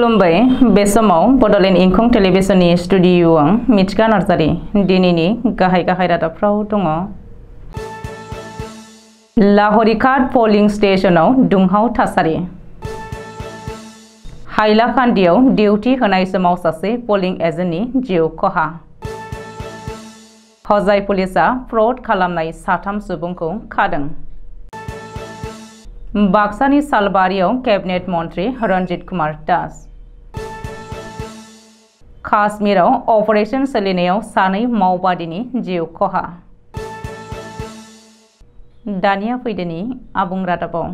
खुलुमबाय बे समाव बडोलेण्ड इंखं टेलिभिजननि स्टुडिअ आं मिथिका नार्जारी दिनैनि गाहाय रादाबफ्राव दङ। लाहरिघाट पोलिं स्टेशनाव दुंहाव थासारि। हाइलाकान्दियाव डिउटी होनाय समाव सासे पोलिं एजेन्टनि जिउ खहा। हजाय पुलिसा फ्रड खालामनाय 3 सुबुंखौ खादों। बाक्सानि सालबारियाव कैबिनेट मंत्री रंजित कुमार दास। काश्मीराव ऑपरेशन सोलिनायाव 2 माओवादीनि जिउ खहा। दानिया फैदोनि आबुं रादाबाव।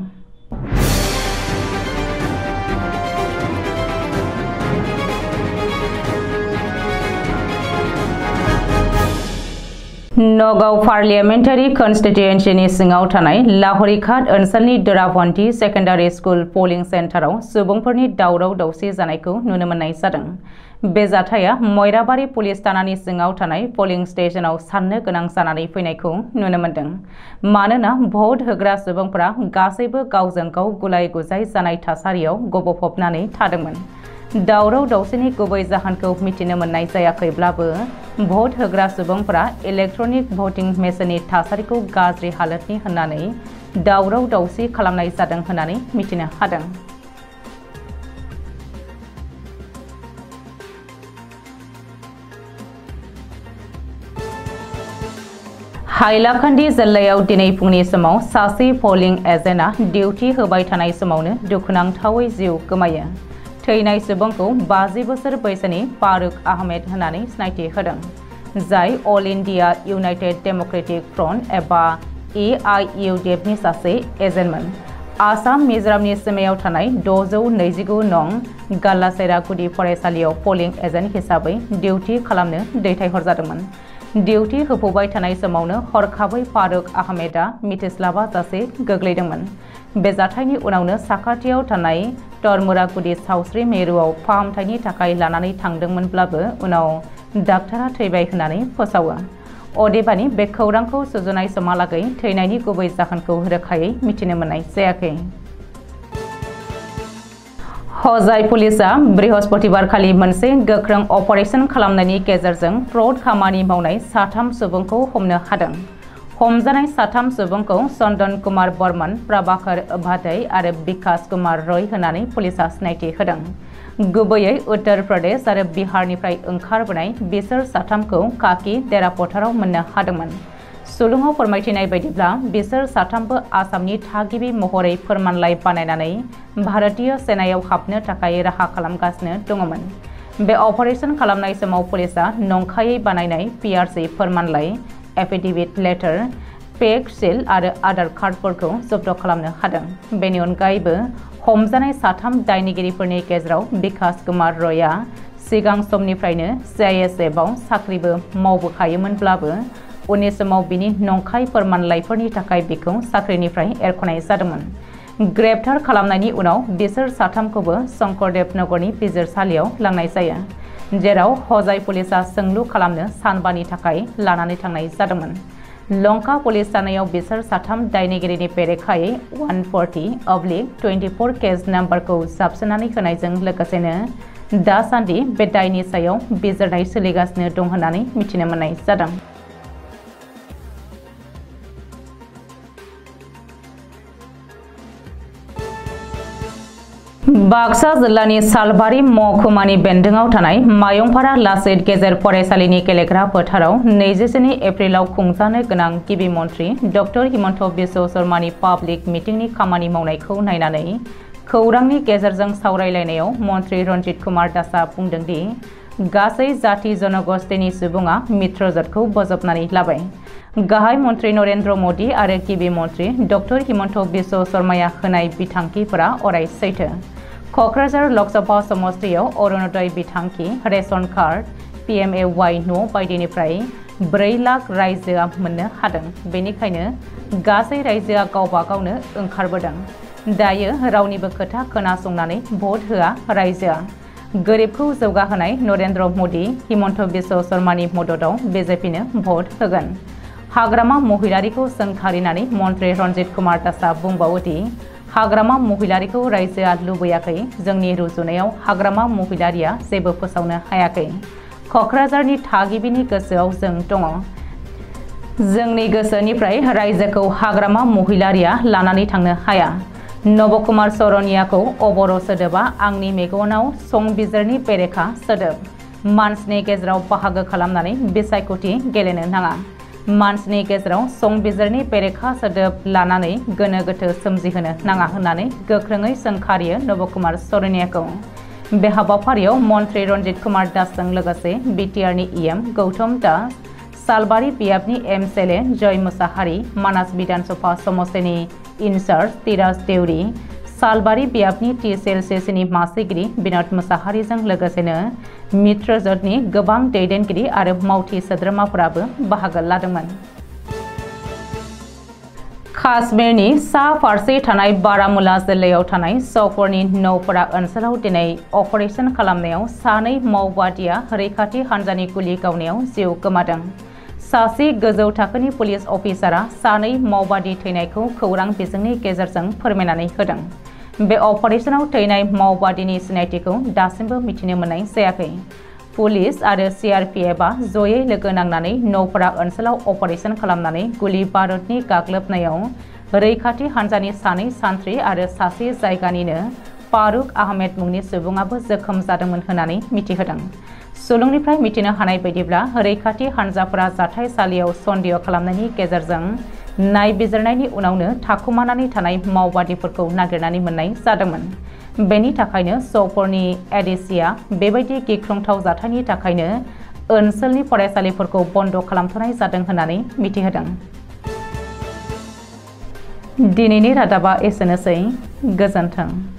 नगाव पार्लियामेंटारि कन्स्टिट्युएन्सिनि सिङाव थानाय लाहरिघाट ओनसोलनि दोराबन्थि सेकेन्डारि स्कुल पोलिं सेन्टाराव सुबुंफोरनि दावराव दावसि जानायखौ नुनो मोननाय जादों। बे जाथाया मयराबारि पुलिस थानानि सिङाव थानाय पोलिं स्टेशनाव साननो गोनां जानानै फैनायखौ नुनो मोनदों। मानोना भट होग्रा सुबुंफोरा गासैबो गावजों गाव गुलाय गुजाय जानाय थासारियाव गबफबनानै थादोंमोन। दावराव दावसिनि गुबै जाहोनखौ मिथिनो मोननाय जायाखैब्लाबो भट होग्रा सुबुंफोरा इलेक्ट्रनिक भटिं मेसिननि थासारिखौ गाज्रि हालोदनि होननानै दावराव दावसि खालामनाय जादों होननानै मिथिनो हादों। हाइलाकान्दी जिल्लायाव दिनै फुंनि समाव सासे पोलिं एजेन्टआ डिउटी होबाय थानाय समावनो दुखुनांथावै जिउ गोमायो। थैनाय सुबुंखौ 50 बोसोर बैसोनि फारुक आहमेद होननानै सिनायथि होदों, जाय all India United democratic front एबा AIUDF नि सासे एजेन्टमोन। आसाम मिजोरामनि सिमायाव थानाय 629 नं गालासेरा गुदि फरायसालियाव पोलिं एजेन्ट हिसाबै डिउटी खालामनो दैथायहरजादोंमोन। डिउटी होफुबाय थानाय समावनो हरखाबै फारुक आहमेदआ मिथिस्लाबाजासे गोग्लैदोंमोन। बे जाथायनि उनावनो साखाथियाव थानाय तरमुरागुदि सावस्रि मिरुआव फाहामथायनि थाखाय लानानै थांदोंमोनब्लाबो उनाव डाक्टारा थैबाय होननानै फोसावो। अदेबानि बे खौरांखौ सुजुनाय समहालागै थैनायनि गुबै जाहोनखौ रोखायै मिथिनो मोननाय जायाखै। हजाय पुलिसा बृहस्पतिबारखालि मोनसे गोख्रों अपारेशन खालामनायनि गेजेरजों फ्रड खामानि मावनाय 3 सुबुंखौ हमनो हादों। हमजानाय 3 सुबुंखौ चंदन कुमार बर्मन, प्रभाकर उपाध्याय आरो विकास कुमार रय होननानै पुलिसा सिनायथि होदों। गुबैयै उत्तर प्रदेश आरो बिहारनिफ्राय ओंखारबोनाय बिसोर 3खौ काकी देरापथाराव मोननो हादोंमोन। सुलुङाव फोरमायथिनाय बायदिब्ला बिसोर 3बो आसामनि थागिबि महरै फोरमानलाइ बानायनानै भारतीय सेनायाव हाबनो थाखाय राहा खालामगासिनो दङमोन। बे अपारेशन खालामनाय समाव पुलिसा नंखायै बानायनाय PRC फोरमानलाइ, एफिडेविट लेटार, पेक सिल आरो आधार कार्डफोरखौ जब्द खालामनो हादों। बेनि अनगायैबो हमजानाय 3 दायनिगिरिफोरनि गेजेराव विकास कुमार रयआ सिगां समनिफ्रायनो CISF आव साख्रिबो मावबोखायोमोनब्लाबो उननि समाव बिनि नंखाय फोरमानलाइफोरनि थाखाय बिखौ साख्रिनिफ्राय एरख'नाय जादोंमोन। ग्रेप्तार खालामनायनि उनाव बिसोर 3खौबो शंकरदेव नगरनि बिजिरसालियाव लांनाय जायो, जेराव हजाय पुलिसा सोंलु खालामनो सानबानि थाखाय लानानै थांनाय जादोंमोन। लंका पुलिस थानायाव बिसोर 3 दायनिगिरिनि बेरेखायै 140/24 केस नाम्बारखौ जाबसोनानै होनायजों लोगोसेनो दासान्दि बे दायनि सायाव बिजिरनाय सोलिगासिनो दं होननानै मिथिनो मोननाय जादों। बाक्सा जिल्लानि सालबारि महकुमानि बेन्दोङाव थानाय मायंपारा लाचित गेजेर फरायसालिनि गेलेग्रा फोथाराव 24 एप्रिलाव खुंजानो गोनां गिबि मन्त्रि डक्टर हिमन्त बिश्व शर्मानि पाब्लिक मिटिंनि खामानि मावनायखौ नायनानै खौरांनि गेजेरजों सावरायलायनायाव मन्त्रि रंजित कुमार दासआ बुंदों दि गासै जाति जनगोष्ठीनि सुबुङा मित्रजोटखौ बोजबनानै लाबाय। गाहाय मन्त्रि नरेन्द्र मोदी आरो गिबि मन्त्रि डक्टर हिमन्त बिश्व शर्माया होनाय बिथांखिफोरा अराय सैथो। क'क्राझार लकसभा समष्टियाव अरुणोदय बिथांखि, रेशन कार्ड, PMAY न' बायदिनिफ्राय 4 लाख रायजोआ मोननो हादों। बेनिखायनो गासै रायजोआ गावबा गावनो ओंखारबोदों। दायो रावनिबो खोथा खोनासंनानै भट होआ रायजोआ। गोरिबखौ जौगाहोनाय नरेन्द्र मोदी, हिमन्त बिश्व शर्मानि मददाव BJPनो भट होगोन। हाग्रामा महिलारिखौ सोंखारिनानै मन्त्रि रंजित कुमार दासआ बुंबावो दि हाग्रामा महिलारिखौ रायजोआ लुबैयाखै। जोंनि रुजुनायाव हाग्रामा महिलारिया जेबो फोसावनो हायाखै। क'क्राझारनि थागिबिनि गोसोआव जों दङ। जोंनि गोसोनिफ्राय रायजोखौ हाग्रामा महिलारिया लानानै थांनो हाया। नबकुमार सरनियाखौ अबर' सोदोबा आंनि मेगनाव संबिजिरनि बेरेखा सोदोब। मानसिनि गेजेराव बाहागो खालामनानै बिसायख'थि गेलेनो नाङा। मानसिनि गेजेराव संबिजिरनि बेरेखा सोदोब लानानै गोनो गोथो सोमजिहोनो नाङा होननानै गोख्रोङै सोंखारियो नबकुमार सरनियाखौ। बे हाबाफारियाव मन्त्रि रन्जित कुमार दासजों लोगोसे बिटिआरनि इएम गौतम दास, सालबारि बियाबनि एमएलए जय मुसाहारि, मानास बिधानसभा समस्तिनि इनचार्ज तिराज देउरी, सालबारि बियाबनि TCLCनि मासिगिरि बिनोद मुसाहारिजों लोगोसेनो मित्र जथनि गोबां दैदेनगिरि आरो मावथि सोद्रोमाफोराबो बाहागो लादोंमोन। काश्मीरनि सा फारसे थानाय बारामुला जिल्लायाव थानाय सौफरनि नौफारा ओनसोलाव दिनै अपारेशन खालामनायाव सानै माओवादिया रैखाथि हान्जानि गुलि गावनायाव जिउ गोमादों। सासे गोजौ थाखोनि पुलिस अफिसारा सानै माओवादी थैनायखौ खौरां बिजोंनि गेजेरजों फोरमायनानै होदों। बे अपारेशनाव थैनाय माओवादीनि सिनायथिखौ दासिमबो मिथिनो मोननाय जायाखै। पुलिस आरो CRPFआ जयै लोगो नांनानै नौफारा ओनसोलाव अपारेशन खालामनानै गुलि बारुदनि गाग्लोबनायाव रैखाथि हान्जानि सानै सान्थ्रि आरो सासे जायगानिनो फारुक आहमेद मुंनि सुबुङाबो जोखोम जादोंमोन होननानै मिथिहोदों। सुलुंनिफ्राय मिथिनो हानाय बायदिब्ला रैखाथि हान्जाफोरा जाथायसालियाव सन्देह खालामनायनि गेजेरजों नायबिजिरनायनि उनावनो थाखुमानानै थानाय माओवादीफोरखौ नागिरनानै मोननाय जादोंमोन। बेनि थाखायनो सौफरनि एडिसिआ बेबायदि गिख्रंथाव जाथायनि थाखायनो ओनसोलनि फरायसालिफोरखौ बन्द खालामथ'नाय जादों होननानै मिथिहोदों। दिनैनि रादाबा एसेनोसै। गोजोन्थों।